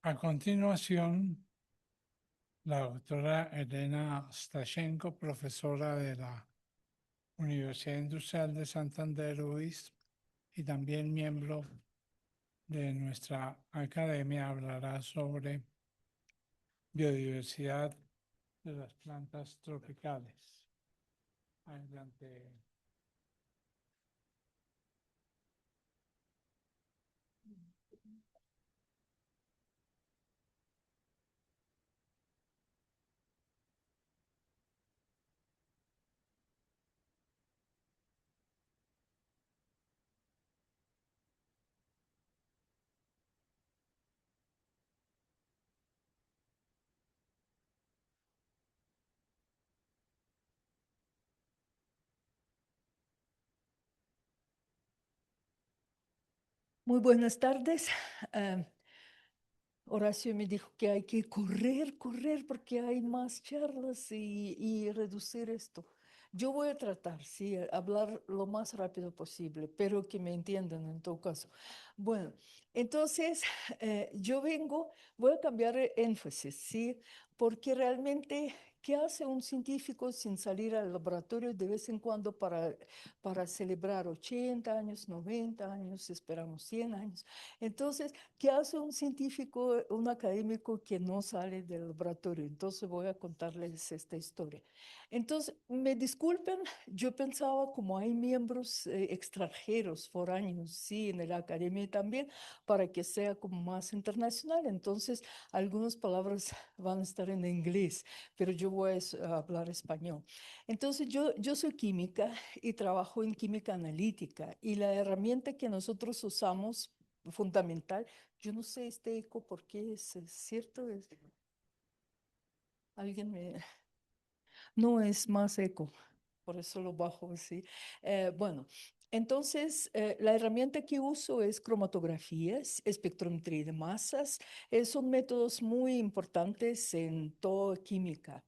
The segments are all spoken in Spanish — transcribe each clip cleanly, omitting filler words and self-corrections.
A continuación, la doctora Elena Stashenko, profesora de la Universidad Industrial de Santander UIS y también miembro de nuestra academia, hablará sobre biodiversidad de las plantas tropicales. Adelante. Muy buenas tardes. Ah, Horacio me dijo que hay que correr, porque hay más charlas y reducir esto. Yo voy a tratar, sí, hablar lo más rápido posible, pero que me entiendan en todo caso. Bueno, entonces voy a cambiar el énfasis, sí, porque realmente, ¿qué hace un científico sin salir al laboratorio de vez en cuando para celebrar 80 años, 90 años, esperamos 100 años? Entonces, ¿qué hace un científico, un académico que no sale del laboratorio? Entonces voy a contarles esta historia. Entonces, me disculpen, yo pensaba como hay miembros extranjeros, foráneos, sí, en la academia también, para que sea como más internacional. Entonces, algunas palabras van a estar en inglés, pero yo voy a hablar español. Entonces, yo soy química y trabajo en química analítica y la herramienta que nosotros usamos fundamental. Yo no sé este eco por qué es cierto. Alguien me... No es más eco, por eso lo bajo así. Bueno, entonces la herramienta que uso es cromatografía, espectrometría de masas. Son métodos muy importantes en toda química.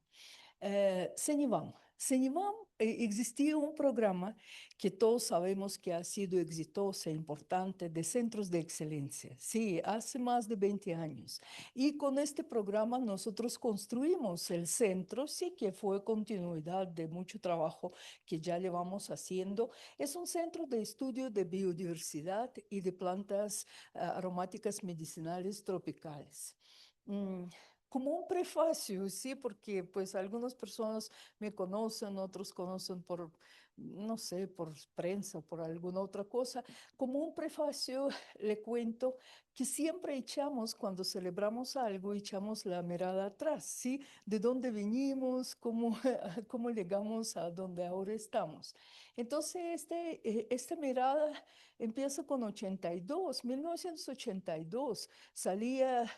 CENIVAM. CENIVAM, existía un programa que todos sabemos que ha sido exitoso e importante de centros de excelencia. Sí, hace más de 20 años. Y con este programa nosotros construimos el centro, sí, que fue continuidad de mucho trabajo que ya llevamos haciendo. Es un centro de estudio de biodiversidad y de plantas aromáticas medicinales tropicales. Mm, Como un prefacio, sí, porque pues algunas personas me conocen, otros conocen por, no sé, por prensa, por alguna otra cosa. Como un prefacio, le cuento que siempre echamos, cuando celebramos algo, echamos la mirada atrás, ¿sí? De dónde venimos, cómo, cómo llegamos a donde ahora estamos. Entonces, esta mirada empieza con 82, 1982. Salía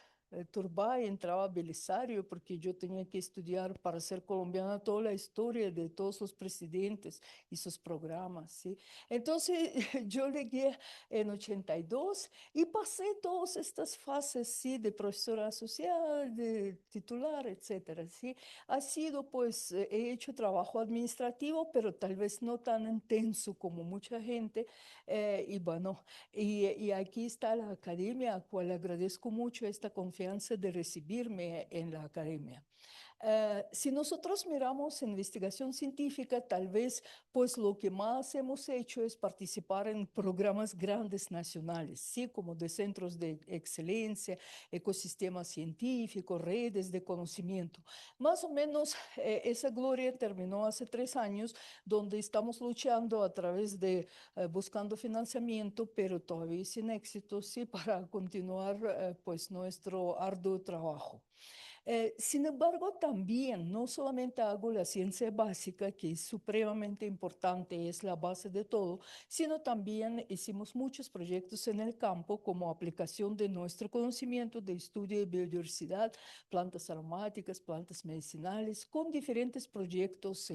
Turbay, entraba Belisario, porque yo tenía que estudiar para ser colombiana toda la historia de todos los presidentes y sus programas, ¿sí? Entonces yo llegué en 82 y pasé todas estas fases, ¿sí? De profesora asociada, de titular, etcétera, ¿sí? Ha sido, pues, he hecho trabajo administrativo, pero tal vez no tan intenso como mucha gente, y bueno, y aquí está la academia, a cual agradezco mucho esta confianza de recibirme en la academia. Si nosotros miramos investigación científica, tal vez pues lo que más hemos hecho es participar en programas grandes nacionales, sí, como de centros de excelencia, ecosistemas científicos, redes de conocimiento. Más o menos esa gloria terminó hace 3 años, donde estamos luchando a través de buscando financiamiento, pero todavía sin éxito, sí, para continuar pues nuestro arduo trabajo. Sin embargo, también no solamente hago la ciencia básica, que es supremamente importante, es la base de todo, sino también hicimos muchos proyectos en el campo como aplicación de nuestro conocimiento de estudio de biodiversidad, plantas aromáticas, plantas medicinales, con diferentes proyectos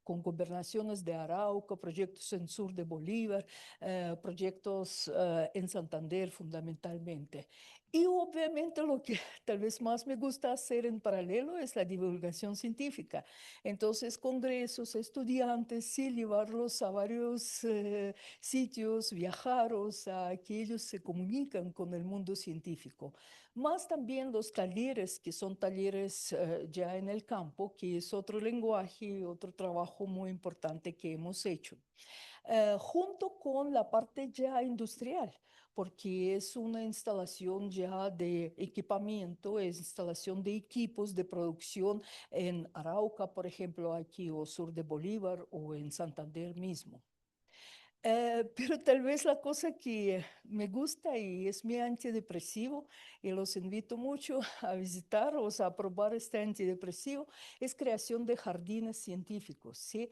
con gobernaciones de Arauca, proyectos en sur de Bolívar, proyectos en Santander fundamentalmente. Y obviamente lo que tal vez más me gusta hacer en paralelo es la divulgación científica. Entonces, congresos, estudiantes, sí, llevarlos a varios sitios, viajar, o sea, que ellos se comunican con el mundo científico. Más también los talleres, que son talleres ya en el campo, que es otro lenguaje, otro trabajo muy importante que hemos hecho. Junto con la parte ya industrial, porque es una instalación ya de equipamiento, es instalación de equipos de producción en Arauca, por ejemplo, aquí o sur de Bolívar o en Santander mismo. Pero tal vez la cosa que me gusta y es mi antidepresivo, y los invito mucho a visitar o sea, a probar este antidepresivo, es creación de jardines científicos, ¿sí?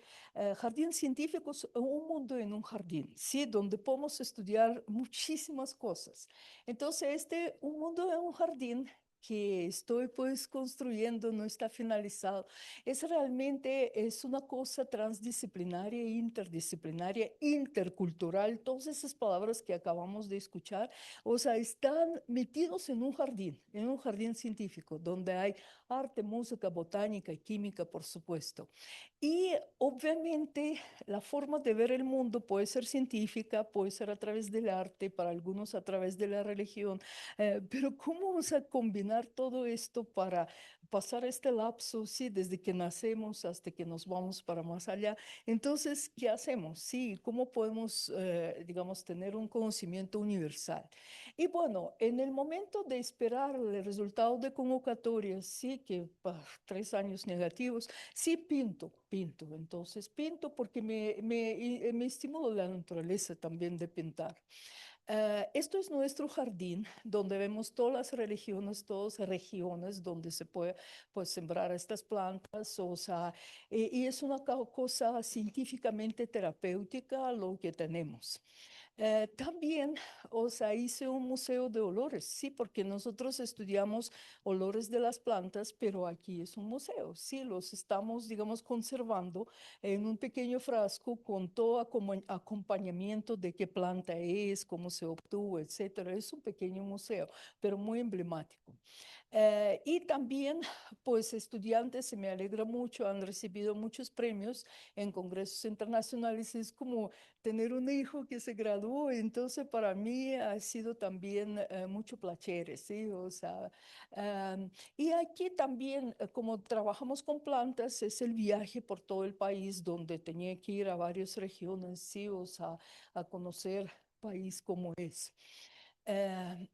Jardines científicos, un mundo en un jardín, ¿sí? Donde podemos estudiar muchísimas cosas. Entonces, un mundo en un jardín que estoy pues construyendo, no está finalizado, es realmente, es una cosa transdisciplinaria, interdisciplinaria, intercultural, todas esas palabras que acabamos de escuchar, o sea, están metidos en un jardín científico, donde hay arte, música, botánica y química, por supuesto. Y obviamente la forma de ver el mundo puede ser científica, puede ser a través del arte, para algunos a través de la religión, pero ¿cómo vamos a combinar todo esto para pasar este lapso, sí, desde que nacemos hasta que nos vamos para más allá? Entonces, ¿qué hacemos? Sí, ¿cómo podemos, digamos, tener un conocimiento universal? Y bueno, en el momento de esperar el resultado de convocatoria, sí, que 3 años negativos, sí pinto. Entonces, pinto porque me estimula la naturaleza también de pintar. Esto es nuestro jardín, donde vemos todas las religiones, todas las regiones donde se puede pues, sembrar estas plantas, o sea, y es una cosa científicamente terapéutica lo que tenemos. También, o sea, hice un museo de olores, sí, porque nosotros estudiamos olores de las plantas, pero aquí es un museo, sí, los estamos, digamos, conservando en un pequeño frasco con todo acompañamiento de qué planta es, cómo se obtuvo, etcétera. Es un pequeño museo, pero muy emblemático. Y también, pues, estudiantes, se me alegra mucho, han recibido muchos premios en congresos internacionales. Es como tener un hijo que se graduó, entonces para mí ha sido también mucho placer, ¿sí? O sea, y aquí también, como trabajamos con plantas, es el viaje por todo el país donde tenía que ir a varias regiones, sí, o sea, a conocer país como es. Eh,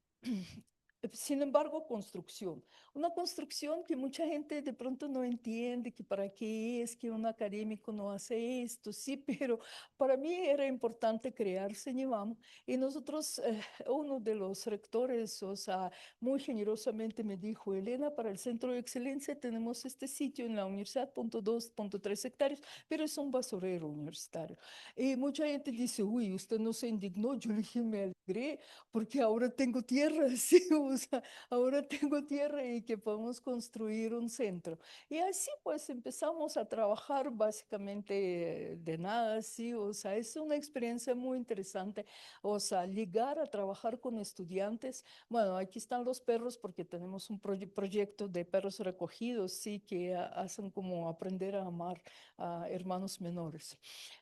Sin embargo, construcción. Una construcción que mucha gente de pronto no entiende que para qué es que un académico no hace esto, sí, pero para mí era importante crear CENIVAM y nosotros, uno de los rectores, o sea, muy generosamente me dijo, Elena, para el Centro de Excelencia tenemos este sitio en la universidad, 2.3 hectáreas, pero es un basurero universitario. Y mucha gente dice, uy, usted no se indignó, yo le dije, me alegré porque ahora tengo tierra, sí, o sea, ahora tengo tierra y que podemos construir un centro. Y así pues empezamos a trabajar básicamente de nada, sí, o sea, es una experiencia muy interesante, o sea, llegar a trabajar con estudiantes. Bueno, aquí están los perros porque tenemos un proyecto de perros recogidos, sí, que hacen como aprender a amar a hermanos menores.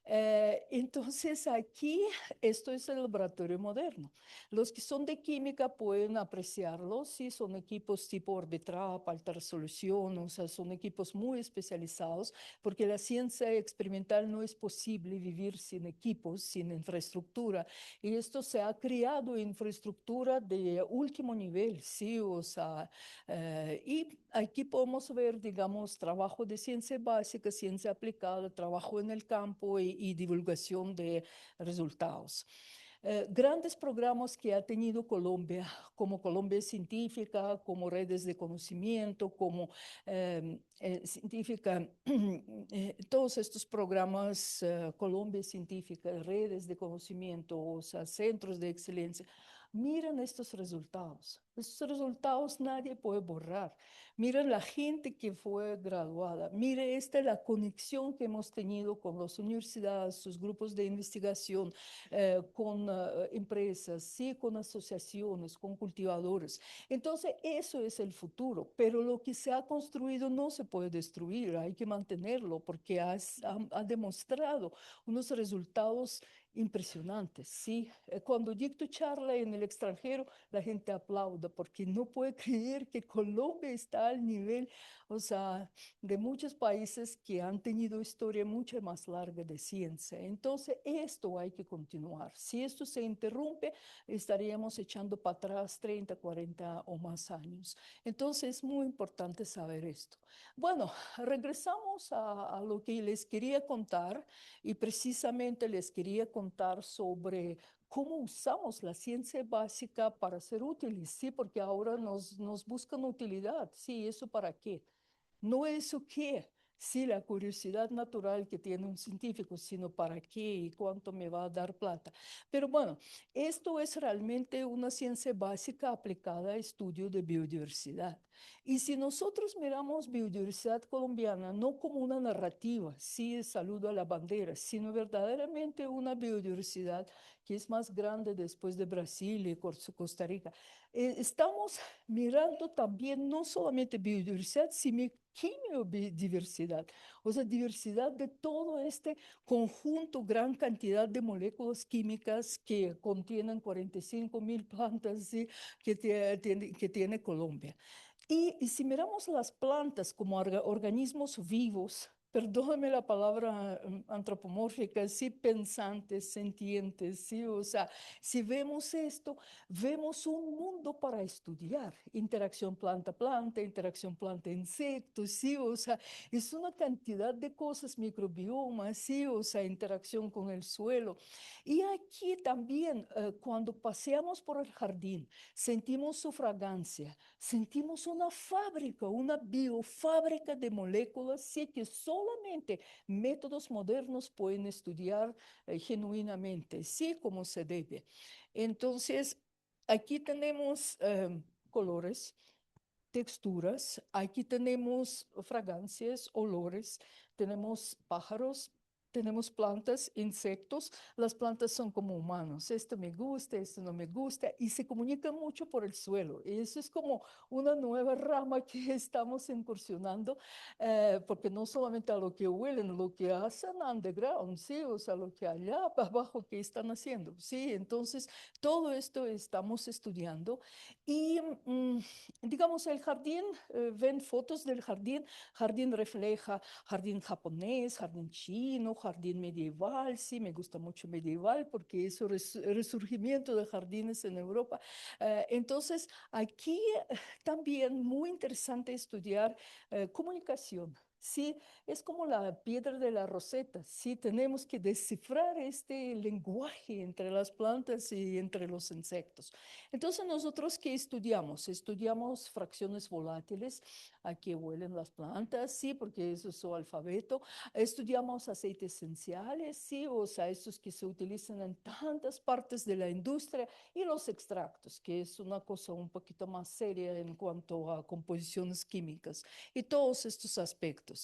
Entonces aquí esto es el laboratorio moderno. Los que son de química pueden apreciarlo, sí, son equipos tipo Orbitrap, alta resolución, o sea, son equipos muy especializados, porque la ciencia experimental no es posible vivir sin equipos, sin infraestructura, y esto se ha creado infraestructura de último nivel, sí, o sea, y aquí podemos ver, digamos, trabajo de ciencia básica, ciencia aplicada, trabajo en el campo y divulgación de resultados. Grandes programas que ha tenido Colombia, como Colombia Científica, como redes de conocimiento, como científica, todos estos programas, Colombia Científica, redes de conocimiento, o sea, centros de excelencia, miren estos resultados. Estos resultados nadie puede borrar. Miren la gente que fue graduada. Mire, esta es la conexión que hemos tenido con las universidades, sus grupos de investigación, con empresas, sí, con asociaciones, con cultivadores. Entonces, eso es el futuro, pero lo que se ha construido no se puede destruir, hay que mantenerlo porque ha demostrado unos resultados impresionantes, ¿sí? Cuando dicto charla en el extranjero, la gente aplauda porque no puede creer que Colombia está al nivel, o sea, de muchos países que han tenido historia mucho más larga de ciencia. Entonces, esto hay que continuar. Si esto se interrumpe, estaríamos echando para atrás 30, 40 o más años. Entonces es muy importante saber esto. Bueno, regresamos a lo que les quería contar y precisamente les quería contar sobre cómo usamos la ciencia básica para ser útiles, ¿sí? Porque ahora nos buscan utilidad, ¿sí? ¿Eso para qué? No eso qué, sí, la curiosidad natural que tiene un científico, sino para qué y cuánto me va a dar plata. Pero bueno, esto es realmente una ciencia básica aplicada a estudio de biodiversidad. Y si nosotros miramos biodiversidad colombiana no como una narrativa, sí, saludo a la bandera, sino verdaderamente una biodiversidad que es más grande después de Brasil y Costa Rica, estamos mirando también no solamente biodiversidad, sino quimiodiversidad, o sea, diversidad de todo este conjunto, gran cantidad de moléculas químicas que contienen 45.000 plantas, ¿sí? Que tiene Colombia. Y si miramos las plantas como organismos vivos, perdóname la palabra antropomórfica, sí, pensantes, sentientes, sí, o sea, si vemos esto, vemos un mundo para estudiar, interacción planta-planta, interacción planta-insecto, sí, o sea, es una cantidad de cosas, microbiomas, sí, o sea, interacción con el suelo. Y aquí también, cuando paseamos por el jardín, sentimos su fragancia, sentimos una fábrica, una biofábrica de moléculas, sí, que solamente métodos modernos pueden estudiar genuinamente, sí, como se debe. Entonces, aquí tenemos colores, texturas, aquí tenemos fragancias, olores, tenemos pájaros, tenemos plantas, insectos. Las plantas son como humanos. Esto me gusta, esto no me gusta, y se comunican mucho por el suelo. Y eso es como una nueva rama que estamos incursionando, porque no solamente a lo que huelen, lo que hacen underground, sí, o sea, lo que allá abajo que están haciendo, sí. Entonces, todo esto estamos estudiando y digamos, el jardín, ven fotos del jardín, jardín refleja jardín japonés, jardín chino, jardín medieval, sí, me gusta mucho medieval porque es el resurgimiento de jardines en Europa. Entonces, aquí también muy interesante estudiar comunicación. Sí, es como la piedra de la Rosetta. Sí, tenemos que descifrar este lenguaje entre las plantas y entre los insectos. Entonces, ¿nosotros qué estudiamos? Estudiamos fracciones volátiles, a qué huelen las plantas, sí, porque eso es su alfabeto. Estudiamos aceites esenciales, sí, o sea, estos que se utilizan en tantas partes de la industria, y los extractos, que es una cosa un poquito más seria en cuanto a composiciones químicas, y todos estos aspectos.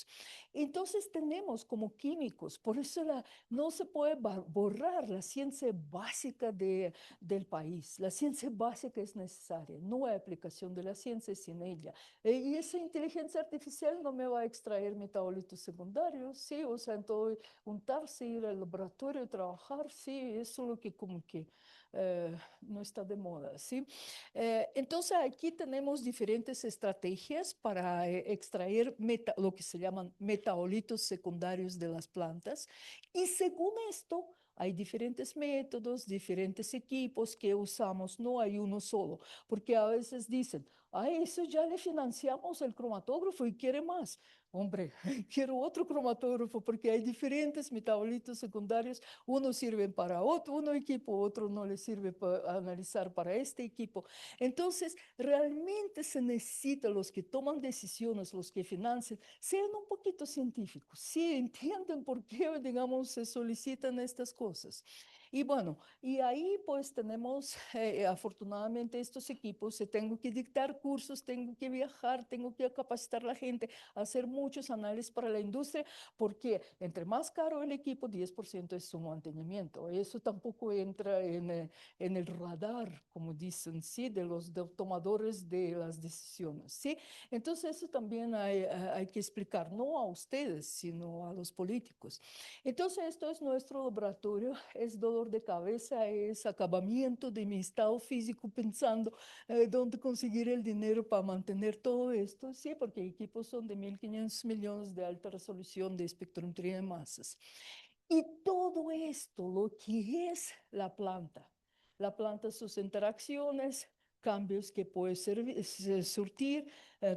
Entonces, tenemos como químicos, por eso no se puede borrar la ciencia básica del país. La ciencia básica es necesaria, no hay aplicación de la ciencia sin ella. Y esa inteligencia artificial no me va a extraer metabolitos secundarios, sí, o sea, entonces untarse, ir al laboratorio, trabajar, sí, eso es lo que como que no está de moda, ¿sí? Entonces aquí tenemos diferentes estrategias para extraer lo que se llaman metabolitos secundarios de las plantas, y según esto hay diferentes métodos, diferentes equipos que usamos, no hay uno solo, porque a veces dicen, A eso ya le financiamos el cromatógrafo y quiere más. Hombre, quiero otro cromatógrafo porque hay diferentes metabolitos secundarios. Uno sirve para otro equipo, otro no le sirve para analizar para este equipo. Entonces, realmente se necesita los que toman decisiones, los que financian, sean un poquito científicos, sí, entienden por qué, digamos, se solicitan estas cosas. Y bueno, y ahí pues tenemos afortunadamente estos equipos, tengo que dictar cursos, tengo que viajar, tengo que capacitar a la gente, hacer muchos análisis para la industria, porque entre más caro el equipo, 10% es su mantenimiento. Eso tampoco entra en el radar, como dicen, ¿sí? De los tomadores de las decisiones, ¿sí? Entonces eso también hay que explicar, no a ustedes, sino a los políticos. Entonces, esto es nuestro laboratorio, es dolor de cabeza, es acabamiento de mi estado físico pensando dónde conseguir el dinero para mantener todo esto, sí, porque equipos son de 1.500 millones de alta resolución de espectrometría de masas. Y todo esto, lo que es la planta, sus interacciones, cambios que puede surtir,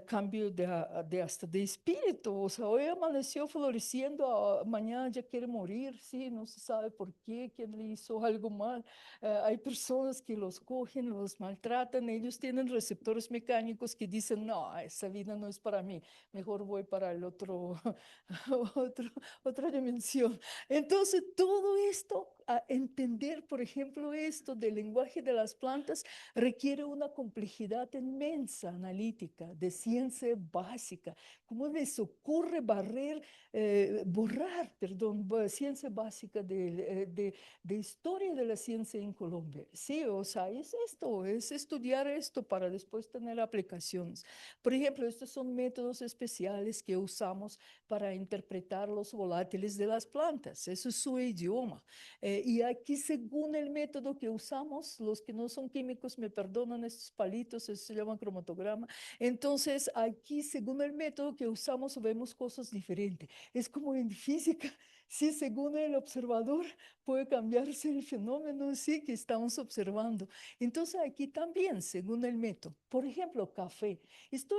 cambio de hasta de espíritu. O sea, hoy amaneció floreciendo, mañana ya quiere morir, sí, no se sabe por qué, quién le hizo algo mal. Hay personas que los cogen, los maltratan, ellos tienen receptores mecánicos que dicen, no, esa vida no es para mí, mejor voy para el otro, otra dimensión. Entonces, todo esto, a entender, por ejemplo, esto del lenguaje de las plantas, requiere una complejidad inmensa analítica, de ciencia básica. ¿Cómo les ocurre borrar, perdón, ciencia básica de historia de la ciencia en Colombia? Sí, o sea, es esto, es estudiar esto para después tener aplicaciones. Por ejemplo, estos son métodos especiales que usamos para interpretar los volátiles de las plantas. Eso es su idioma. Y aquí, según el método que usamos, los que no son químicos me perdonan estos palitos, eso se llama cromatograma. Entonces, aquí, según el método que usamos, vemos cosas diferentes. Es como en física. Sí, según el observador puede cambiarse el fenómeno, sí, que estamos observando. Entonces, aquí también, según el método. Por ejemplo, café. Estoy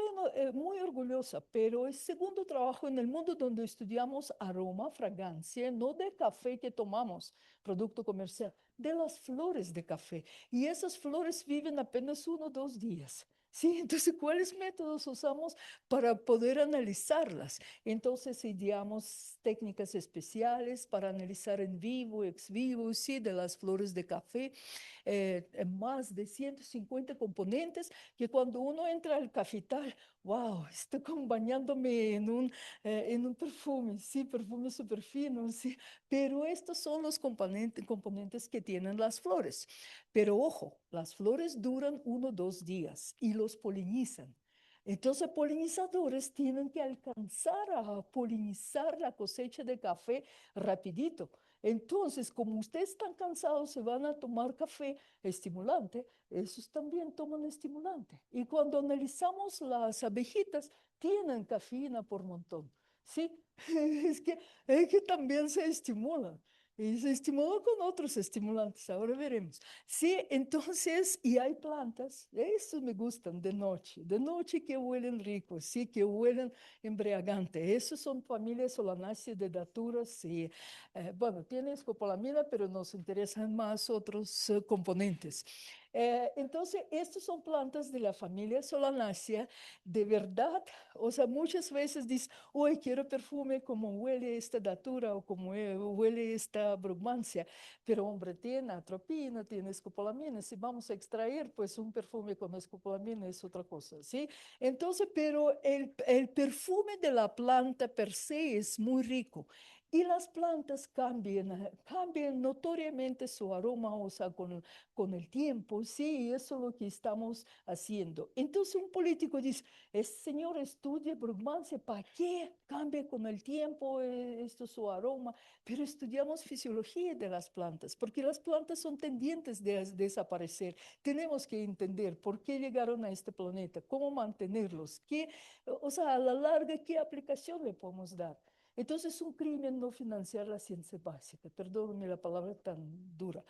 muy orgullosa, pero es segundo trabajo en el mundo donde estudiamos aroma, fragancia, no de café que tomamos, producto comercial, de las flores de café. Y esas flores viven apenas 1 o 2 días. Sí, entonces, ¿cuáles métodos usamos para poder analizarlas? Entonces, ideamos técnicas especiales para analizar en vivo, ex vivo, sí, de las flores de café, más de 150 componentes que cuando uno entra al cafetal, wow, estoy como bañándome en un perfume, sí, perfume súper fino, sí, pero estos son los componentes que tienen las flores. Pero ojo, las flores duran 1 o 2 días y los polinizan. Entonces, polinizadores tienen que alcanzar a polinizar la cosecha de café rapidito. Entonces, como ustedes están cansados, se van a tomar café estimulante, esos también toman estimulante. Y cuando analizamos las abejitas, tienen cafeína por montón. Sí, es que también se estimulan. Y se estimulan con otros estimulantes, ahora veremos. Sí, entonces, y hay plantas, estos me gustan de noche que huelen ricos, sí, que huelen embriagante. Esos son familias solanáceas de daturas y, bueno, tiene escopolamina, pero nos interesan más otros componentes. Entonces, estas son plantas de la familia Solanaceae, de verdad, o sea, muchas veces dices, hoy quiero perfume como huele esta datura o como huele esta brugmancia, pero hombre, tiene atropina, tiene escopolamina, si vamos a extraer, pues un perfume con escopolamina es otra cosa, ¿sí? Entonces, pero el perfume de la planta per se es muy rico. Y las plantas cambian notoriamente su aroma, o sea, con el tiempo, sí, eso es lo que estamos haciendo. Entonces un político dice, señor, estudie Brugmansia, ¿para qué cambia con el tiempo esto su aroma? Pero estudiamos fisiología de las plantas, porque las plantas son tendientes de desaparecer. Tenemos que entender por qué llegaron a este planeta, cómo mantenerlos, qué, o sea, a la larga, qué aplicación le podemos dar. Entonces es un crimen no financiar la ciencia básica, perdónenme la palabra tan dura.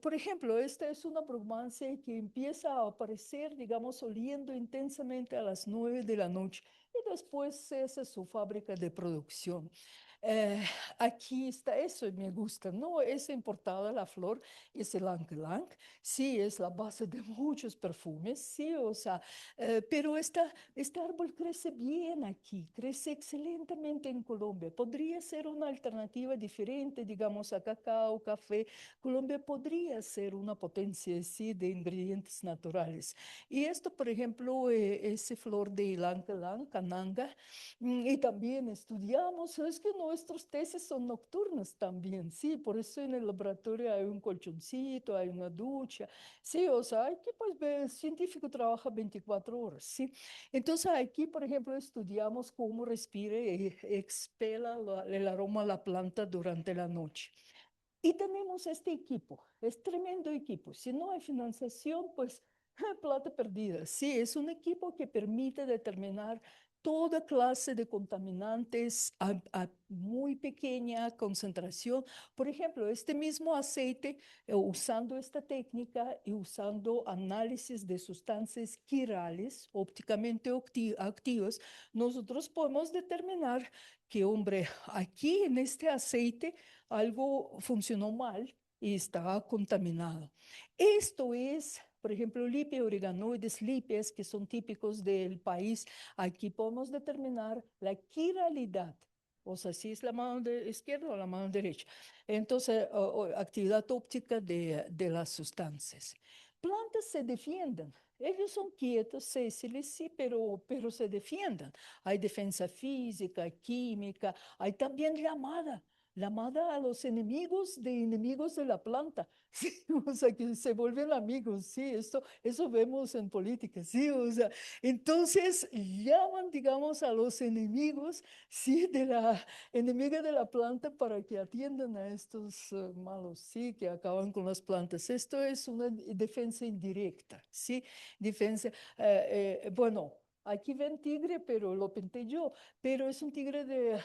Por ejemplo, esta es una bromance que empieza a aparecer, digamos, oliendo intensamente a las 9 de la noche y después cesa su fábrica de producción. Eh, Aquí está eso y me gusta, ¿no? Es importada la flor, es el ylang ylang, sí, es la base de muchos perfumes, sí, o sea, pero este árbol crece bien aquí, crece excelentemente en Colombia. Podría ser una alternativa diferente, digamos, a cacao, café. Colombia podría ser una potencia, sí, de ingredientes naturales. Y esto, por ejemplo, ese flor de ylang ylang, cananga, y también estudiamos, es que nuestros tesis son nocturnos también, sí, por eso en el laboratorio hay un colchoncito, hay una ducha, sí, o sea, aquí pues el científico trabaja 24 horas, sí. Entonces aquí, por ejemplo, estudiamos cómo respira y expela el aroma a la planta durante la noche. Y tenemos este equipo, es tremendo equipo. Si no hay financiación, pues plata perdida. Sí, es un equipo que permite determinar toda clase de contaminantes a muy pequeña concentración. Por ejemplo, este mismo aceite, usando esta técnica y usando análisis de sustancias quirales ópticamente activas, nosotros podemos determinar que, hombre, aquí en este aceite algo funcionó mal y estaba contaminado. Esto es, por ejemplo, lipe oreganoides, lipes que son típicos del país. Aquí podemos determinar la quiralidad, o sea, si es la mano izquierda o la mano derecha. Entonces, actividad óptica de las sustancias. Plantas se defienden. Ellos son quietos, sésiles, sí, pero se defienden. Hay defensa física, química, hay también llamada a los enemigos de la planta, sí, o sea, que se vuelven amigos, sí, eso vemos en política, sí, o sea, entonces llaman, digamos, a los enemigos, sí, de la enemiga de la planta para que atiendan a estos malos, sí, que acaban con las plantas. Esto es una defensa indirecta, sí, defensa, bueno. Aquí ven tigre, pero lo pinté yo, pero es un tigre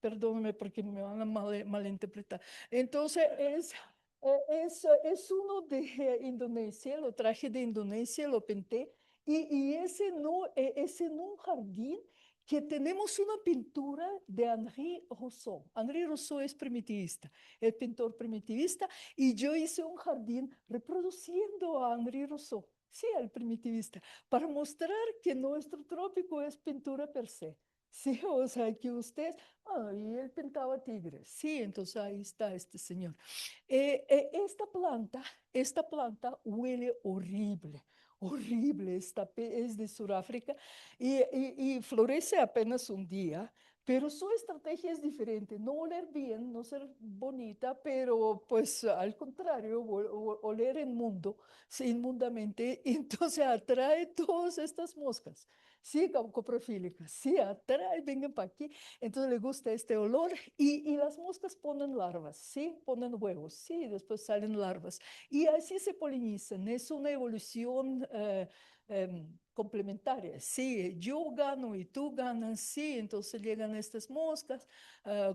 perdóname porque me van a malinterpretar. Entonces, es uno de Indonesia, lo traje de Indonesia, lo pinté, y ese no, es en un jardín que tenemos una pintura de Henri Rousseau. Henri Rousseau es primitivista, el pintor primitivista, y yo hice un jardín reproduciendo a Henri Rousseau, sí, al primitivista, para mostrar que nuestro trópico es pintura per se. Sí, o sea, que usted, y él pintaba tigres. Sí, entonces ahí está este señor. Esta planta huele horrible, horrible. Es de Sudáfrica y florece apenas un día, pero su estrategia es diferente. No oler bien, no ser bonita, pero pues al contrario, oler inmundo, sí, inmundamente. Y entonces atrae todas estas moscas. Sí, coprofílicas, sí, atrae, vengan para aquí. Entonces le gusta este olor y las moscas ponen larvas, ¿sí? Ponen huevos, ¿sí? Después salen larvas. Y así se polinizan. Es una evolución complementaria, sí. Yo gano y tú ganas, sí. Entonces llegan estas moscas,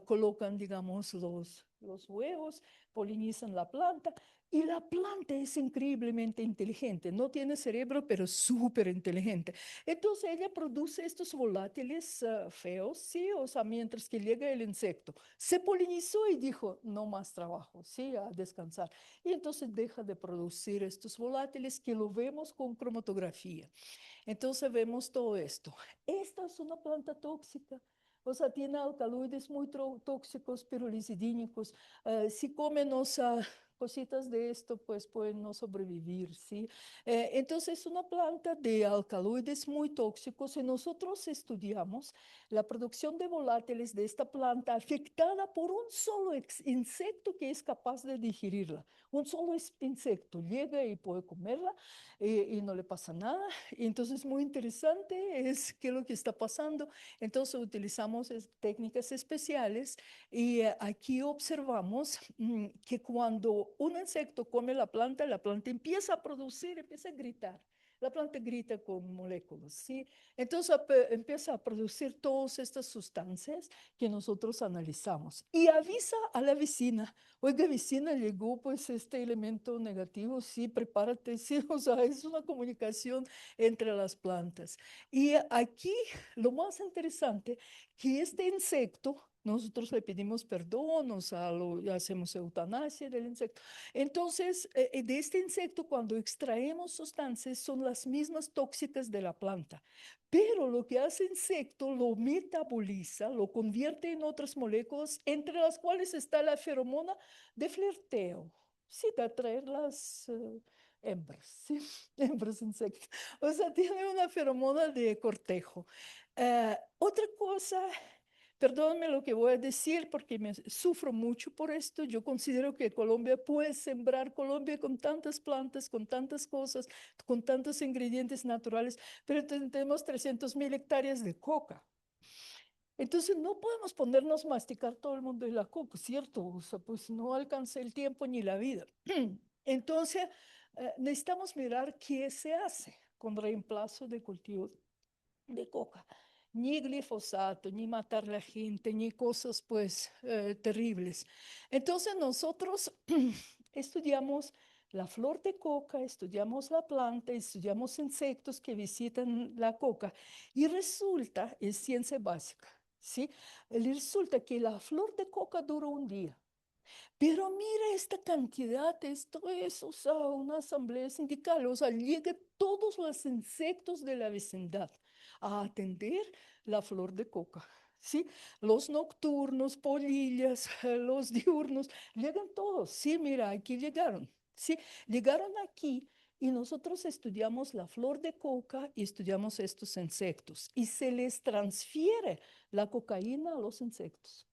colocan, digamos, los huevos, polinizan la planta. Y la planta es increíblemente inteligente. No tiene cerebro, pero súper inteligente. Entonces ella produce estos volátiles feos, sí, o sea, mientras que llega el insecto. Se polinizó y dijo, no más trabajo, sí, a descansar. Y entonces deja de producir estos volátiles que lo vemos con cromatografía. Entonces vemos todo esto. Esta es una planta tóxica. O sea, tiene alcaloides muy tóxicos, pirolisidínicos. Si comen, o sea, cositas de esto, pues pueden no sobrevivir, ¿sí? Entonces, es una planta de alcaloides muy tóxicos y nosotros estudiamos la producción de volátiles de esta planta afectada por un solo insecto que es capaz de digerirla. Un solo insecto llega y puede comerla y no le pasa nada. Y entonces, muy interesante es qué es lo que está pasando. Entonces, utilizamos técnicas especiales y aquí observamos que cuando un insecto come la planta empieza a producir, empieza a gritar. La planta grita con moléculas, ¿sí? Entonces empieza a producir todas estas sustancias que nosotros analizamos y avisa a la vecina, oiga, vecina, llegó pues este elemento negativo, sí, prepárate, sí, o sea, es una comunicación entre las plantas. Y aquí lo más interesante, que este insecto, nosotros le pedimos perdón, o sea, hacemos eutanasia del insecto. Entonces, de este insecto, cuando extraemos sustancias, son las mismas tóxicas de la planta. Pero lo que hace el insecto lo metaboliza, lo convierte en otras moléculas, entre las cuales está la feromona de flirteo. Sí, de atraer las hembras, ¿sí? Hembras insectos. O sea, tiene una feromona de cortejo. Otra cosa, perdóname lo que voy a decir porque me sufro mucho por esto. Yo considero que Colombia puede sembrar Colombia con tantas plantas, con tantas cosas, con tantos ingredientes naturales, pero tenemos 300.000 hectáreas de coca. Entonces no podemos ponernos a masticar todo el mundo de la coca, ¿cierto? O sea, pues no alcanza el tiempo ni la vida. Entonces necesitamos mirar qué se hace con reemplazo de cultivos de coca. Ni glifosato, ni matar a la gente, ni cosas pues terribles. Entonces nosotros estudiamos la flor de coca, estudiamos la planta, estudiamos insectos que visitan la coca y resulta, es ciencia básica, ¿sí? Resulta que la flor de coca dura un día. Pero mira esta cantidad, esto es, o sea, una asamblea sindical, o sea, llegan todos los insectos de la vecindad a atender la flor de coca, ¿sí? Los nocturnos, polillas, los diurnos, llegan todos, sí, mira, aquí llegaron, ¿sí? Llegaron aquí y nosotros estudiamos la flor de coca y estudiamos estos insectos y se les transfiere la cocaína a los insectos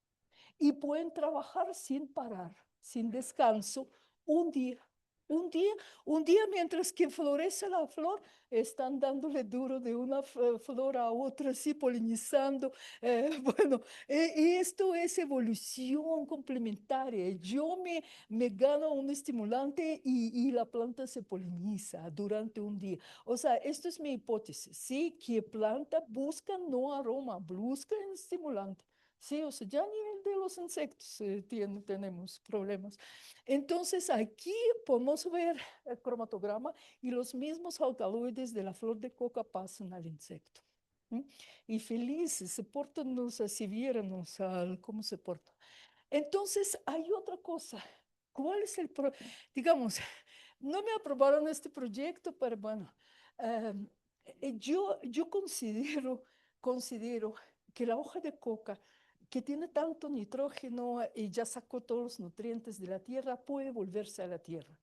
y pueden trabajar sin parar, sin descanso, un día. Un día, un día mientras que florece la flor, están dándole duro de una flor a otra, así polinizando. Bueno, esto es evolución complementaria. Yo me gano un estimulante y la planta se poliniza durante un día. O sea, esto es mi hipótesis, ¿sí? Que planta busca no aroma, busca estimulante. Sí, o sea, ya a nivel de los insectos tenemos problemas. Entonces, aquí podemos ver el cromatograma y los mismos alcaloides de la flor de coca pasan al insecto. ¿M? Y felices, se portan, o sea, si viéramos cómo se portan. Entonces, hay otra cosa. ¿Cuál es digamos, no me aprobaron este proyecto, pero bueno, eh, yo considero que la hoja de coca, que tiene tanto nitrógeno y ya sacó todos los nutrientes de la tierra, puede volverse a la tierra.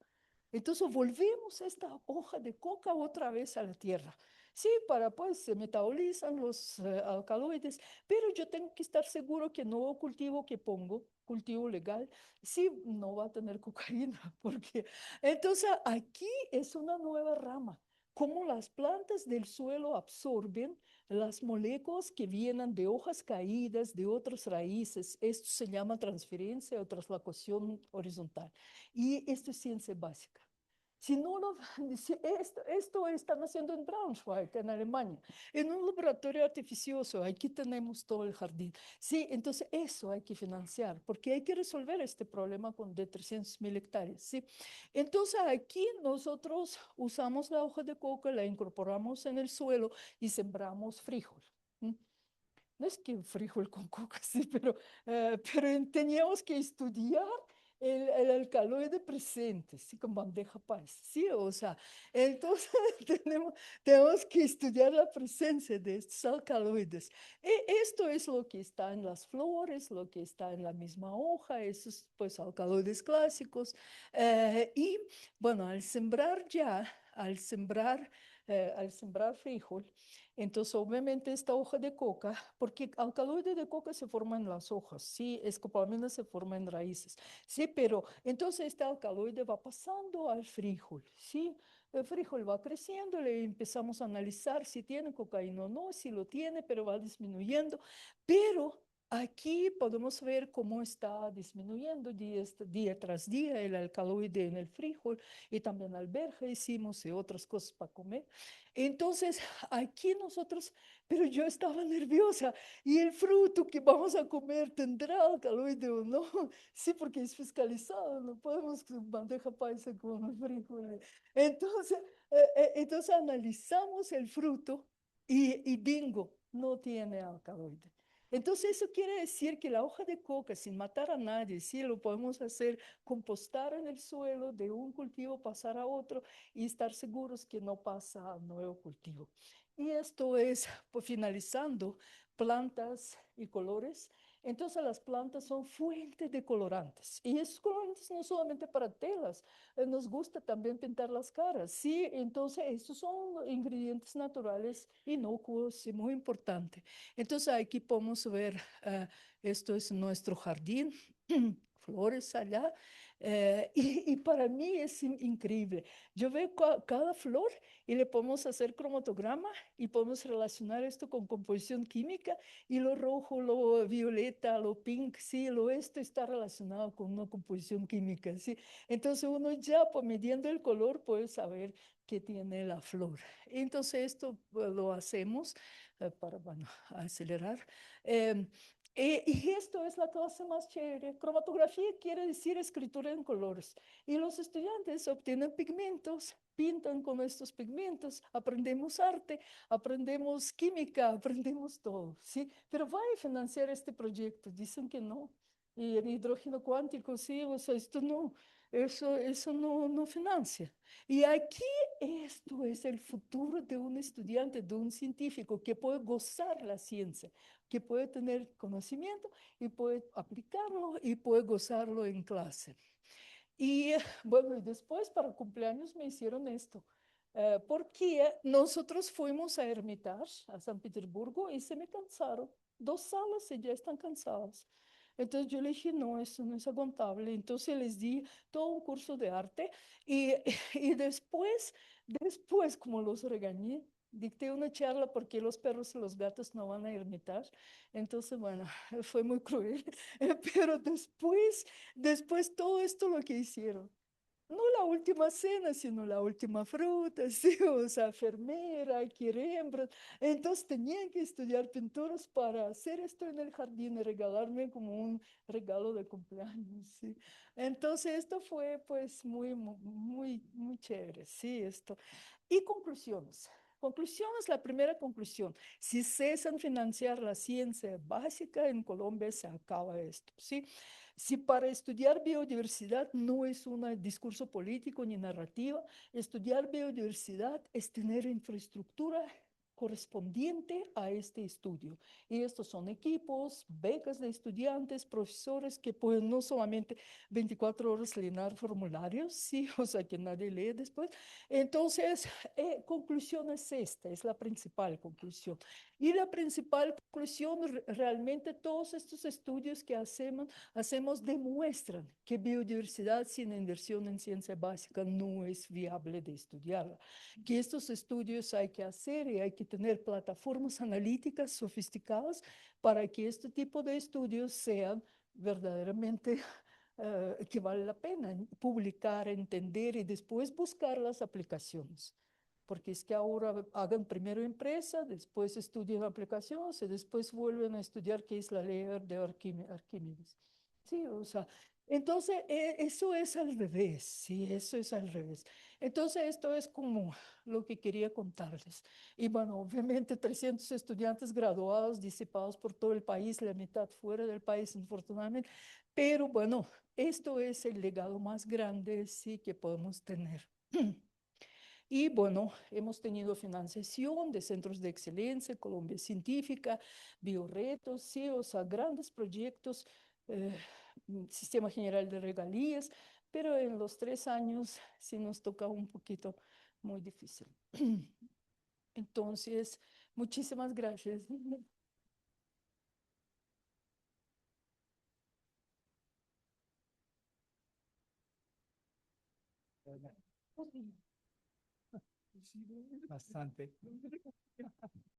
Entonces volvemos esta hoja de coca otra vez a la tierra. Sí, para pues se metabolizan los alcaloides, pero yo tengo que estar seguro que el nuevo cultivo que pongo, cultivo legal, sí, no va a tener cocaína, porque entonces aquí es una nueva rama. Cómo las plantas del suelo absorben las moléculas que vienen de hojas caídas, de otras raíces. Esto se llama transferencia o traslación horizontal. Y esto es ciencia básica. Si no lo, si esto están haciendo en Braunschweig, en Alemania, en un laboratorio artificioso, aquí tenemos todo el jardín. Sí, entonces eso hay que financiar, porque hay que resolver este problema de 300.000 hectáreas. Sí, entonces aquí nosotros usamos la hoja de coca, la incorporamos en el suelo y sembramos frijol. ¿Mm? No es que frijol con coca, sí, pero teníamos que estudiar el alcaloide presente, sí, con bandeja paisa, sí, o sea, entonces tenemos que estudiar la presencia de estos alcaloides. Esto es lo que está en las flores, lo que está en la misma hoja, esos pues alcaloides clásicos. Y bueno, al sembrar frijol, entonces, obviamente, esta hoja de coca, porque alcaloide de coca se forma en las hojas, sí, escopolamina se forma en raíces, sí, pero entonces este alcaloide va pasando al frijol, sí, el frijol va creciendo, le empezamos a analizar si tiene cocaína o no, si lo tiene, pero va disminuyendo, pero Aquí podemos ver cómo está disminuyendo día tras día el alcaloide en el frijol y también alberja hicimos y otras cosas para comer. Entonces, aquí nosotros, pero yo estaba nerviosa. ¿Y el fruto que vamos a comer tendrá alcaloide o no? Sí, porque es fiscalizado, no podemos bandeja paisa con frijoles. Entonces, entonces analizamos el fruto y bingo, no tiene alcaloide. Entonces eso quiere decir que la hoja de coca, sin matar a nadie, sí lo podemos hacer, compostar en el suelo, de un cultivo pasar a otro y estar seguros que no pasa a nuevo cultivo. Y esto es, pues, finalizando, plantas y colores. Entonces las plantas son fuentes de colorantes y esos colorantes no solamente para telas, nos gusta también pintar las caras, ¿sí? Entonces estos son ingredientes naturales inocuos y muy importantes. Entonces aquí podemos ver, esto es nuestro jardín, flores allá, y para mí es increíble. Yo veo cada flor y le podemos hacer cromatograma y podemos relacionar esto con composición química y lo rojo, lo violeta, lo pink, sí, lo esto está relacionado con una composición química, sí. Entonces uno ya, pues, midiendo el color puede saber qué tiene la flor. Entonces esto pues, lo hacemos para, bueno, acelerar. Em, y esto es la clase más chévere. Cromatografía quiere decir escritura en colores. Y los estudiantes obtienen pigmentos, pintan con estos pigmentos, aprendemos arte, aprendemos química, aprendemos todo, ¿sí? Pero ¿va a financiar este proyecto? Dicen que no. Y el hidrógeno cuántico, sí, o sea, esto no, eso no financia. Y aquí esto es el futuro de un estudiante, de un científico que puede gozar la ciencia, que puede tener conocimiento y puede aplicarlo y puede gozarlo en clase. Y bueno, y después para cumpleaños me hicieron esto, porque nosotros fuimos a Hermitage, a San Petersburgo, y se me cansaron. 2 salas y ya están cansadas. Entonces yo le dije, no, eso no es aguantable. Entonces les di todo un curso de arte y, y después, como los regañé, dicté una charla porque los perros y los gatos no van a Hermitage. Entonces, bueno, fue muy cruel, pero después todo esto lo que hicieron. No la última cena, sino la última fruta, sí, o sea, enfermera, quirembras. Entonces tenían que estudiar pinturas para hacer esto en el jardín y regalarme como un regalo de cumpleaños, sí. Entonces esto fue pues muy chévere, sí, esto. Y conclusiones. Conclusiones, la primera conclusión, si cesan financiar la ciencia básica en Colombia, se acaba esto, ¿sí? Si para estudiar biodiversidad no es un discurso político ni narrativa, estudiar biodiversidad es tener infraestructura correspondiente a este estudio. Y estos son equipos, becas de estudiantes, profesores que pueden no solamente 24 horas llenar formularios, sí, o sea que nadie lee después. Entonces, conclusión es esta, es la principal conclusión. Y la principal conclusión, realmente todos estos estudios que hacemos demuestran que biodiversidad sin inversión en ciencia básica no es viable de estudiarla, que estos estudios hay que hacer y hay que tener plataformas analíticas sofisticadas para que este tipo de estudios sean verdaderamente que vale la pena publicar, entender y después buscar las aplicaciones. Porque es que ahora hagan primero empresa, después estudian aplicaciones y después vuelven a estudiar qué es la ley de Arquímedes. Sí, o sea, entonces eso es al revés, sí, eso es al revés. Entonces esto es como lo que quería contarles. Y bueno, obviamente 300 estudiantes graduados, disipados por todo el país, la mitad fuera del país, infortunadamente, pero bueno, esto es el legado más grande, sí, que podemos tener. Y bueno, hemos tenido financiación de centros de excelencia, Colombia Científica, Bioretos, sí, o sea, grandes proyectos, eh, Sistema General de Regalías, pero en los 3 años sí nos toca un poquito muy difícil. Entonces, muchísimas gracias. Bastante.